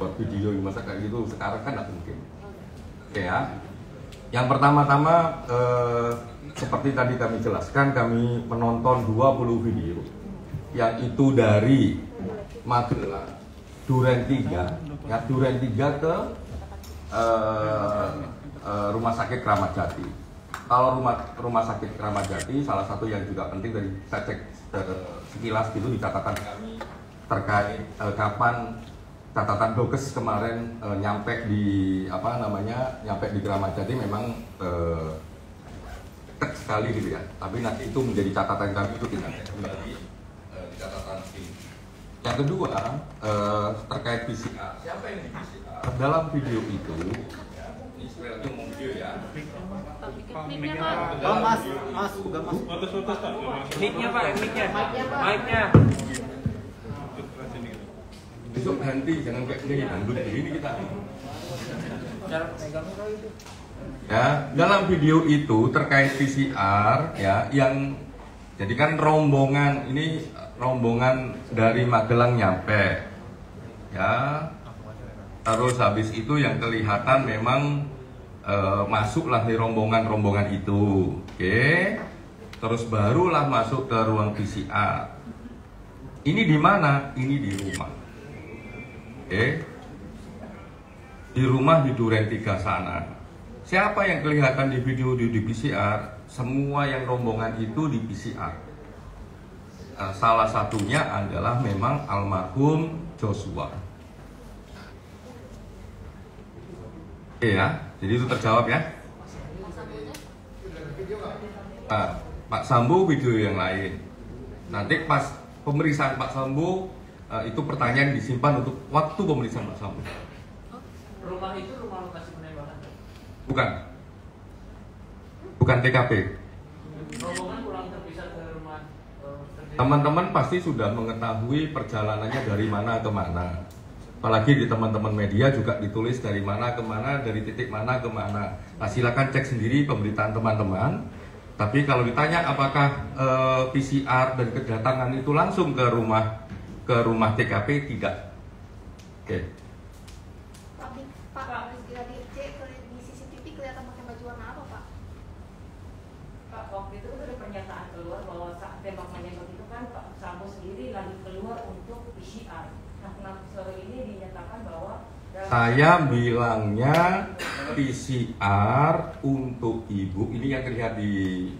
buat video masa kayak gitu sekarang kan nggak mungkin. Oke ya. Yang pertama-tama seperti tadi kami jelaskan, kami menonton 20 video yang itu dari Magelang, Duren 3, ya Duren 3 ke Rumah Sakit Kramat Jati. Kalau rumah sakit Kramat Jati, salah satu yang juga penting dari saya cek sekilas gitu di catatan kami terkait kapan catatan dokes kemarin nyampe di nyampe di Kramat Jati memang dekat sekali gitu ya. Tapi nanti itu menjadi catatan kami itu tidak kembali di catatan ini. Yang kedua terkait PCR. Siapa yang di PCR? Dalam video itu ini sebenarnya umum video ya. Mic-nya Pak. Oh mas, udah mas. Mic-nya Pak, mic-nya. Besok ganti, jangan kayak gini dangdut ini kita. Cara megangnya itu. Ya, dalam video itu terkait PCR ya, yang jadi kan rombongan dari Magelang nyampe. Ya. Terus habis itu yang kelihatan memang masuklah di rombongan itu, oke. Terus barulah masuk ke ruang PCR. Ini di mana? Ini di rumah, oke. Di rumah di Duren 3 sana. Siapa yang kelihatan di video di PCR? Semua yang rombongan itu di PCR. Salah satunya adalah memang almarhum Joshua. Oke ya, jadi itu terjawab ya. Pak Sambo video yang lain. Nanti pas pemeriksaan Pak Sambo itu pertanyaan disimpan untuk waktu pemeriksaan Pak Sambo. Rumah itu rumah lokasi penembakan. Bukan TKP. Rombongan pulang terpisah ke rumah. Teman-teman pasti sudah mengetahui perjalanannya dari mana ke mana. Apalagi di teman-teman media juga ditulis dari mana ke mana, dari titik mana ke mana. Nah, silakan cek sendiri pemberitaan teman-teman. Tapi kalau ditanya apakah PCR dan kedatangan itu langsung ke rumah TKP, tidak. Oke. Pak, di CCTV kelihatan pakai baju warna apa, Pak? Pak, waktu itu ada pernyataan keluar bahwa saat tembak menembak itu kan Pak Sambo sendiri lagi keluar untuk PCR. Nah, sore ini dinyatakan bahwa saya bilangnya PCR untuk ibu. Ini yang terlihat di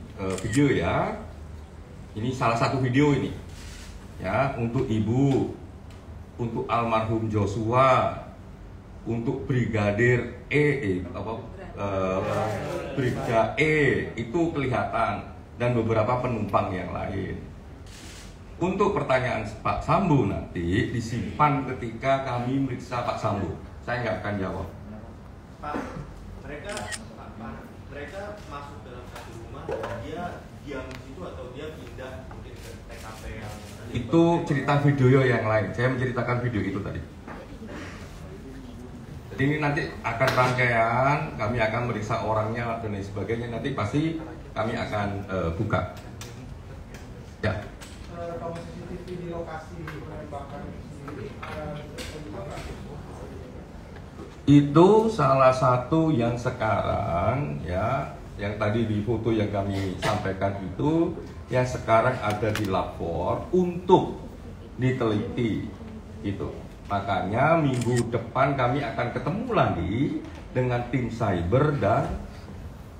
video ya. Ini salah satu video ini. Ya, untuk ibu, untuk almarhum Joshua, untuk Brigadir Brigda E itu kelihatan, dan beberapa penumpang yang lain. Untuk pertanyaan Pak Sambo nanti disimpan ketika kami meriksa Pak Sambo. Saya nggak akan jawab. Pak, mereka masuk dalam satu rumah dan dia diam di situ atau dia pindah mungkin ke TKP yang Itu cerita video yang lain. Saya menceritakan video itu tadi. Jadi ini nanti akan rangkaian, kami akan meriksa orangnya dan lain sebagainya. Nanti pasti kami akan buka. Ya. Kalau CCTV di lokasi penembakan sendiri Itu salah satu yang sekarang ya, yang tadi di foto yang kami sampaikan itu yang sekarang ada di lapor untuk diteliti itu. Makanya minggu depan kami akan ketemu lagi dengan tim cyber dan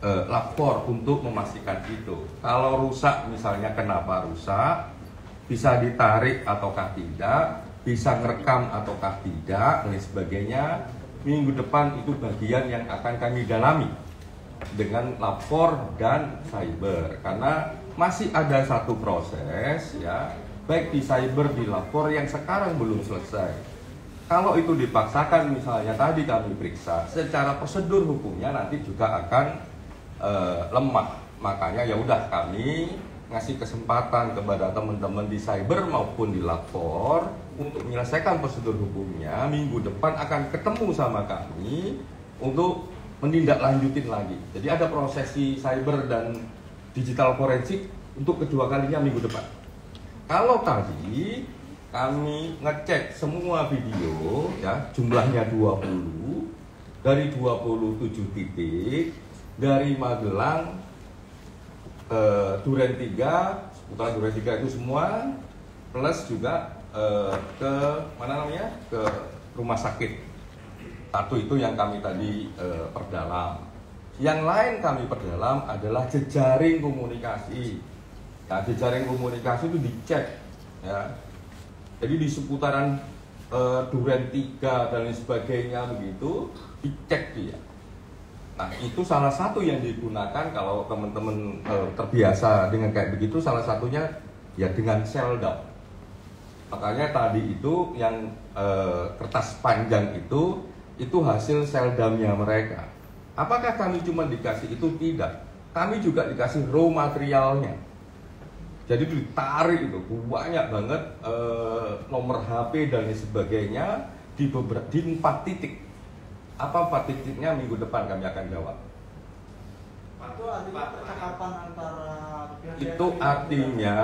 lapor untuk memastikan itu. Kalau rusak misalnya kenapa rusak, bisa ditarik ataukah tidak, bisa ngerekam ataukah tidak, dan sebagainya. Minggu depan itu bagian yang akan kami dalami dengan lapor dan cyber, karena masih ada satu proses ya, baik di cyber di lapor yang sekarang belum selesai. Kalau itu dipaksakan misalnya tadi kami periksa, secara prosedur hukumnya nanti juga akan lemah. Makanya ya udah kami ngasih kesempatan kepada teman-teman di cyber maupun di lapor untuk menyelesaikan prosedur hukumnya. Minggu depan akan ketemu sama kami untuk menindaklanjutin lagi. Jadi ada prosesi cyber dan digital forensik untuk kedua kalinya minggu depan. Kalau tadi kami ngecek semua video ya, jumlahnya 20 dari 27 titik dari Magelang, Duren 3, seputaran Duren 3 itu semua, plus juga ke mana namanya, ke rumah sakit. Satu itu yang kami tadi perdalam. Yang lain kami perdalam adalah jejaring komunikasi. Nah, jejaring komunikasi itu dicek ya. Jadi di seputaran Duren 3 dan lain sebagainya begitu dicek dia. Nah, itu salah satu yang digunakan kalau teman-teman terbiasa dengan kayak begitu, salah satunya ya dengan Seldam. Makanya tadi itu yang kertas panjang itu hasil Seldamnya mereka. Apakah kami cuma dikasih itu? Tidak. Kami juga dikasih raw materialnya. Jadi ditarik itu banyak banget nomor HP dan lain sebagainya di 4 titik. Apa 4 titiknya minggu depan kami akan jawab. Itu artinya percakapan antara Itu artinya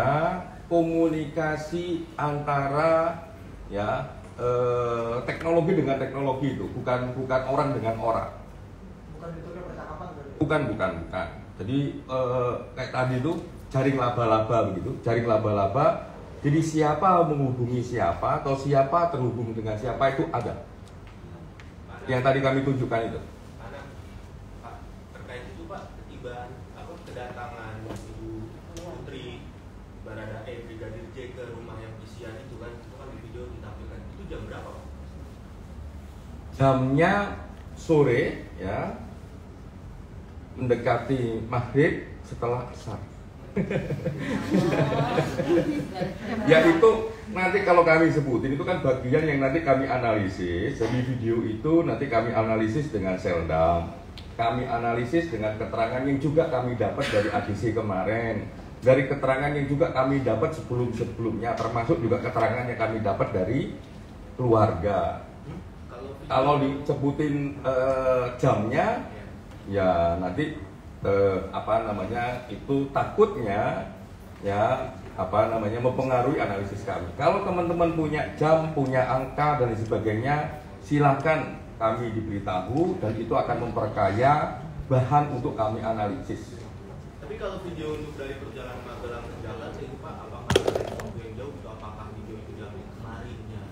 komunikasi antara ya teknologi dengan teknologi itu, bukan orang dengan orang. bukan bentuknya percakapan berarti. Bukan. Jadi kayak tadi itu jaring laba-laba begitu, jaring laba-laba. Jadi siapa menghubungi siapa atau siapa terhubung dengan siapa itu ada. Yang tadi kami tunjukkan itu. Karena Pak, terkait itu Pak, kedatangan Ibu Putri Baradae Brigadir J ke rumah yang isian itu kan di video ditampilkan. Itu jam berapa Pak? Jamnya sore ya, mendekati maghrib setelah asar. Ya itu nanti kalau kami sebutin itu kan bagian yang nanti kami analisis. Jadi video itu nanti kami analisis dengan Seldam, kami analisis dengan keterangan yang juga kami dapat dari ADC kemarin, dari keterangan yang juga kami dapat sebelumnya, termasuk juga keterangan yang kami dapat dari keluarga. Kalau disebutin jamnya ya nanti itu takutnya ya mempengaruhi analisis kami. Kalau teman-teman punya jam, punya angka dan sebagainya, silakan kami diberitahu dan itu akan memperkaya bahan untuk kami analisis. Tapi kalau video untuk dari perjalanan Magelang ke Jakarta itu Pak, apakah dari waktu yang jauh itu apakah video itu dari kemarinnya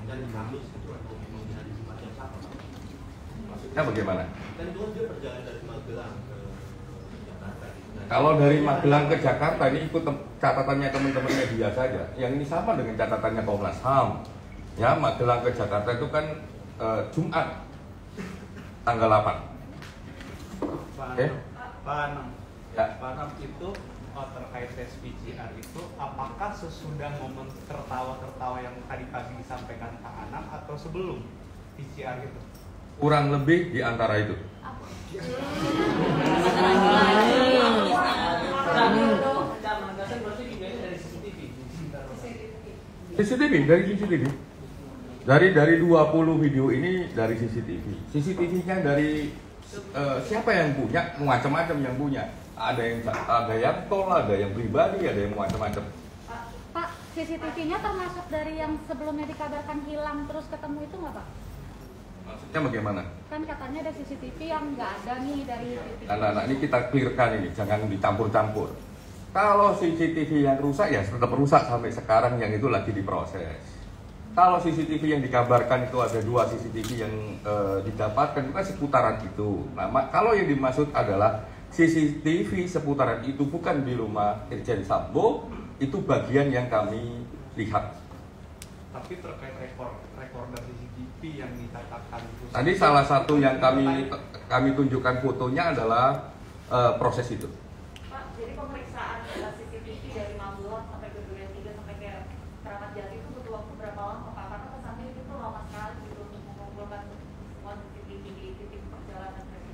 dan Kamis itu atau memang di hari Jumat yang sama Pak? Maksudnya bagaimana? Dan itu kan dia perjalanan dari Magelang ke Jakarta. Kalau dari Magelang ke Jakarta ini ikut catatannya teman-teman media saja. Yang ini sama dengan catatannya Komnas HAM. Ya, Magelang ke Jakarta itu kan Jumat tanggal 8. Oke? Pak Anam, Ya. Pak Anam itu terkait tes PCR itu, apakah sesudah momen tertawa-tertawa yang tadi pagi disampaikan Pak Anam atau sebelum PCR itu? Kurang lebih di antara itu. Dari CCTV. Dari 20 video ini dari CCTV. CCTV-nya dari siapa yang punya? Macam-macam yang punya. Ada yang tol, ada yang pribadi, ada yang macam-macam. Pak, CCTV-nya termasuk dari yang sebelumnya dikabarkan hilang terus ketemu itu nggak Pak? Maksudnya bagaimana? Kan katanya ada CCTV yang nggak ada nih dari titik. Nah, ini kita clearkan ini, jangan dicampur-campur. Kalau CCTV yang rusak ya tetap rusak sampai sekarang, yang itu lagi diproses. Kalau CCTV yang dikabarkan itu ada 2 CCTV yang didapatkan itu kan seputaran itu. Nah, kalau yang dimaksud adalah CCTV seputaran itu bukan di rumah Irjen Sambo, itu bagian yang kami lihat. Tapi terkait rekorder CCTV yang dicatatkan itu. Tadi salah satu yang kami tunjukkan fotonya adalah proses itu. Pak, jadi pemeriksaan CCTV dari Magelang sampai ke Duren 3 sampai ke Keramat Jati itu butuh waktu berapa lama Pak? Karena kesannya itu lama sekali gitu untuk mengumpulkan semua CCTV di titik perjalanan tadi.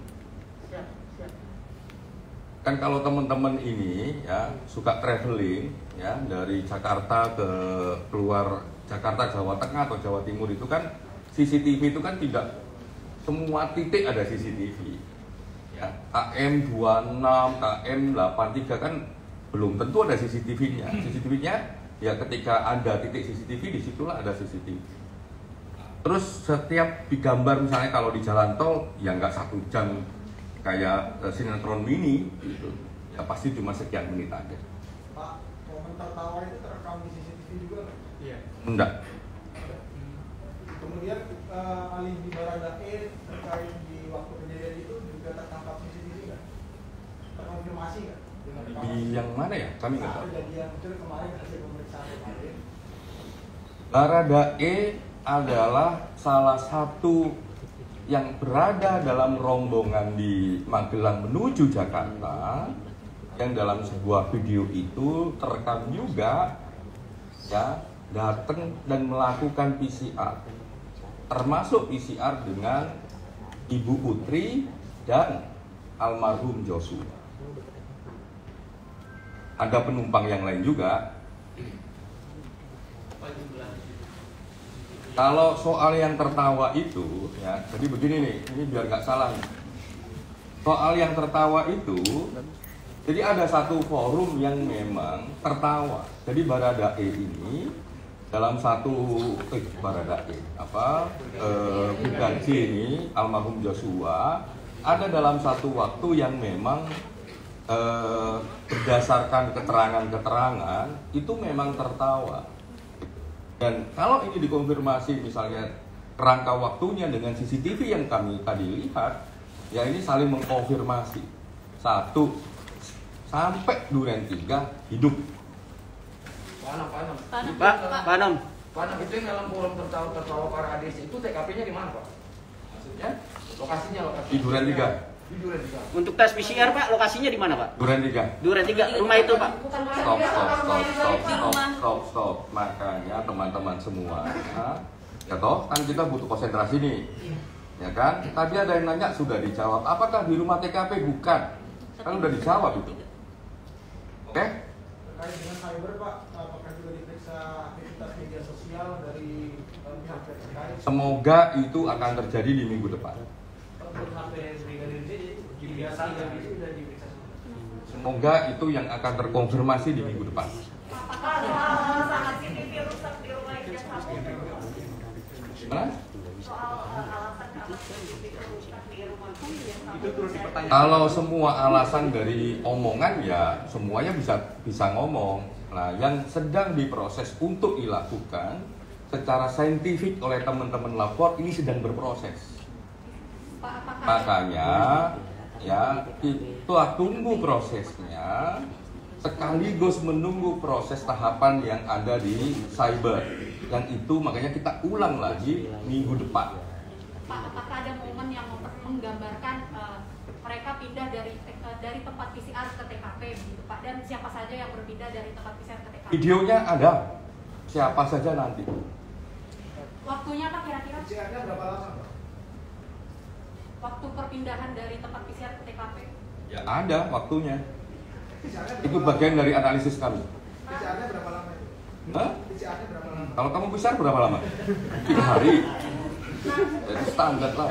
Siap. Kan kalau teman-teman ini ya suka traveling ya dari Jakarta ke keluar Jakarta, Jawa Tengah atau Jawa Timur itu kan CCTV itu kan tidak semua titik ada CCTV. Ya, KM 26, KM 83 kan belum tentu ada CCTV-nya. CCTV-nya Ya ketika ada titik CCTV, disitulah ada CCTV. Terus setiap digambar misalnya kalau di jalan tol, ya nggak 1 jam kayak sinetron mini gitu. Ya pasti cuma sekian menit aja. Pak, momen tertawa itu terekam di CCTV juga nggak? Iya. Enggak. Kemudian alibi Baradae terkait di waktu kejadian itu juga tertangkap CCTV nggak? Terkonfirmasi nggak? Dengan Di rekaman? yang mana ya? Kami nggak tahu. Kejadian itu kemarin hasil pemeriksaan kemarin. Baradae adalah salah satu yang berada dalam rombongan di Magelang menuju Jakarta, yang dalam sebuah video itu terekam juga ya datang dan melakukan PCR, termasuk PCR dengan Ibu Putri dan almarhum Joshua. Ada penumpang yang lain juga. Kalau soal yang tertawa itu, ya, jadi begini nih, ini biar nggak salah nih. Soal yang tertawa itu, jadi ada satu forum yang memang tertawa. Jadi Baradae ini dalam satu Baradae bukan J ini almarhum Joshua ada dalam satu waktu yang memang berdasarkan keterangan-keterangan itu memang tertawa. Dan kalau ini dikonfirmasi misalnya kerangka waktunya dengan CCTV yang kami tadi lihat, ya ini saling mengkonfirmasi. 1 sampai Duren 3 hidup. Pak Anam, itu yang dalam forum tertawa Paradis itu TKP-nya di mana, Pak? Maksudnya lokasinya Di Duren 3. Di Duren 3. Untuk tes PCR Pak, lokasinya di mana Pak? Duren 3. Duren 3, rumah itu Pak. Stop. Makanya teman-teman semua, ya toh kan kita butuh konsentrasi nih, ya kan? Tadi ada yang nanya sudah dijawab. Apakah di rumah TKP? Bukan. Kan udah dijawab itu. Oke? Terkait dengan cyber Pak, apakah juga diperiksa aktivitas media sosial dari pihak terkait? Semoga itu akan terjadi di minggu depan. Untuk sampai Brigadir J biasa itu sudah diperiksa semua. Semoga itu yang akan terkonfirmasi di minggu depan. Apakah alasan CCTV rusak di rumah Irjen Sambo? Gimana? Soal alasan kenapa CCTV rusak di rumah Irjen Sambo? Itu terus dipertanyakan. Kalau semua alasan dari omongan ya semuanya bisa ngomong. Nah, yang sedang diproses untuk dilakukan secara saintifik oleh teman-teman lapor ini sedang berproses. Pak, apakah Makanya ya kita tunggu prosesnya sekaligus menunggu proses tahapan yang ada di cyber. Yang itu makanya kita ulang lagi minggu depan. Pak, apakah ada momen yang menggambarkan mereka pindah dari tempat PCR ke TKP begitu Pak, dan siapa saja yang berpindah dari tempat PCR ke TKP? Videonya ada, siapa saja nanti. Waktunya Pak kira-kira? PCR-nya berapa lama Pak? Waktu perpindahan dari tempat PCR ke TKP? Ya ada waktunya. PCR-nya Itu bagian dari analisis kami. PCR-nya berapa lama itu? Hah? PCR-nya berapa lama? Kalau kamu besar berapa lama? 3 hari. Jadi standar lah.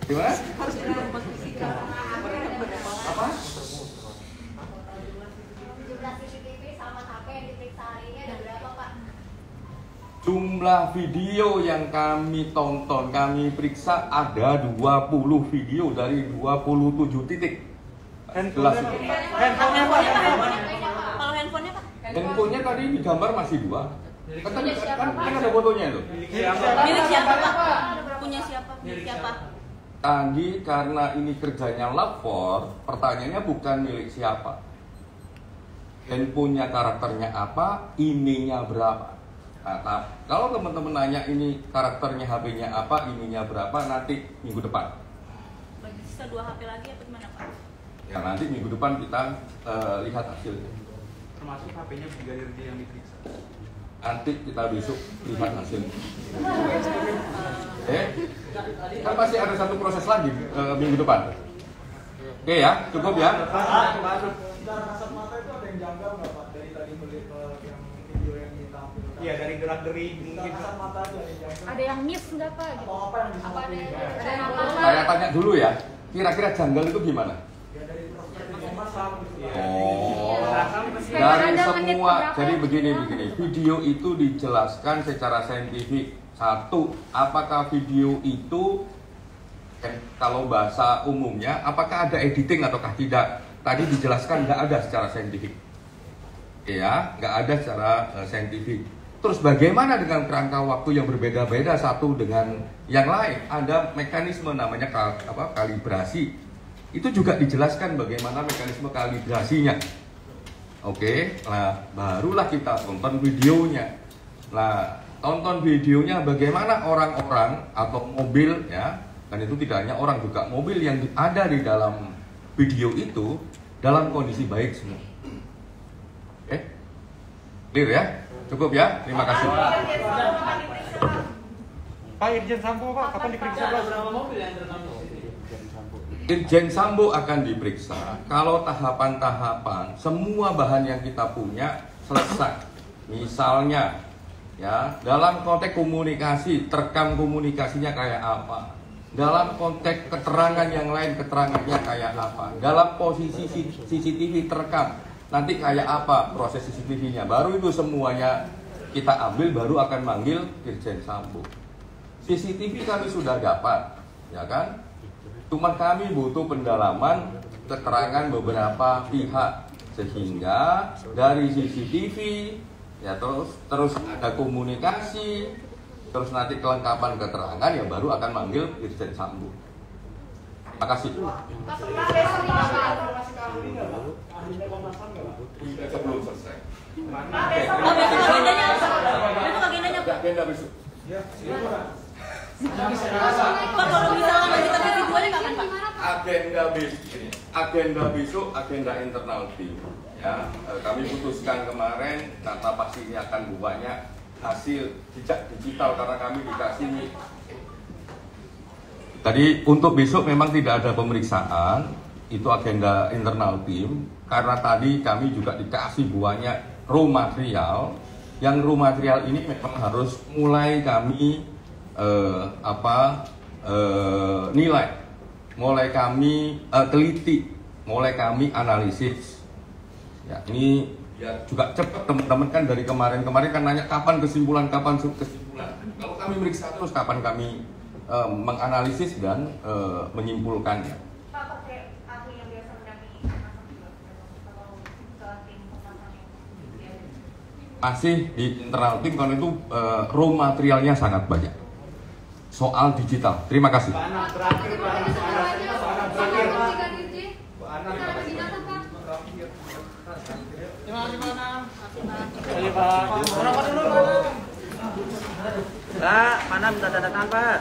Gimana? Apa? Jumlah CCTV sama HP yang diperiksa hari ini ada berapa Pak? Jumlah video yang kami tonton, kami periksa ada 20 video dari 27 titik. Jelas itu. Handphonenya Pak. Kalau handphonenya Pak? Handphonenya tadi di gambar masih 2. Kan ada fotonya itu. Milik siapa Pak? Punya siapa? Milik siapa? Tadi karena ini kerjanya lapor, pertanyaannya bukan milik siapa. Handphonenya karakternya apa, IMEI-nya berapa. Nah, kalau teman-teman nanya ini karakternya HP-nya apa, IMEI-nya berapa, nanti minggu depan. Bisa 2 HP lagi atau gimana Pak? Ya nanti minggu depan kita lihat hasilnya. Termasuk HP-nya Brigadir J yang diperiksa. Nanti kita besok lihat hasilnya. Kan pasti ada satu proses lagi minggu depan. Oke ya, cukup ya. Secara kasat mata itu ada yang janggal nggak Pak dari tadi melihat yang video yang ditampilkan? Iya, dari gerak-gerik Secara mungkin. kasat mata aja ada yang janggal. Ada yang miss nggak Pak? Gitu? Atau apa yang disampaikan? Ada yang apa? Saya tanya dulu ya, kira-kira janggal itu gimana? Ya dari perspektif komnas HAM gitu Pak. Oh, dari Ada menit semua, keberapa jadi yang begini, sudah? video itu dijelaskan secara saintifik. Satu, apakah video itu kalau bahasa umumnya, apakah ada editing ataukah tidak? Tadi dijelaskan nggak ada secara saintifik, ya, nggak ada secara saintifik. Terus bagaimana dengan kerangka waktu yang berbeda-beda satu dengan yang lain? Ada mekanisme namanya kalibrasi. Itu juga dijelaskan bagaimana mekanisme kalibrasinya. Oke, nah barulah kita tonton videonya. Nah, tonton videonya bagaimana orang-orang atau mobil, ya, dan itu tidak hanya orang, juga mobil yang ada di dalam video itu dalam kondisi baik semua. Oke, clear ya? Cukup ya? Terima kasih. Pak Irjen Sambo, Pak, kapan diperiksa, Pak? Irjen Sambo akan diperiksa kalau tahapan-tahapan semua bahan yang kita punya selesai. Misalnya, ya, dalam konteks komunikasi, terekam komunikasinya kayak apa? Dalam konteks keterangan yang lain, keterangannya kayak apa? Dalam posisi CCTV terekam, nanti kayak apa proses CCTV-nya? Baru itu semuanya kita ambil, baru akan manggil Irjen Sambo. CCTV kami sudah dapat, ya kan? Cuma kami butuh pendalaman keterangan beberapa pihak, sehingga dari CCTV, ya, terus ada komunikasi, terus nanti kelengkapan keterangan, ya baru akan manggil Irjen Sambo. Terima kasih. Belum selesai. Agenda besok. Agenda besok, agenda internal tim. Ya, kami putuskan kemarin karena pasti ini akan banyak hasil jejak digital karena kami dikasih. Tadi untuk besok memang tidak ada pemeriksaan, itu agenda internal tim. Karena tadi kami juga dikasih banyak raw material. Yang raw material ini memang harus mulai kami nilai, mulai kami teliti, mulai kami analisis. Ya, ini ya juga cepat teman-teman kan dari kemarin kan nanya kapan kesimpulan. Kalau kami meriksa terus kapan kami menganalisis dan menyimpulkannya. Pak, pakai ahli yang biasa mendampingi komnas juga atau ke tim komnas yang masih di internal tim karena itu raw materialnya sangat banyak. Soal digital. Terima kasih. Pak Anam, terakhir Pak Anam, terima kasih Pak Anam. Ayo, Pak. Berapa dulu Pak Anam? Pak, mana minta tanda tangan, Pak?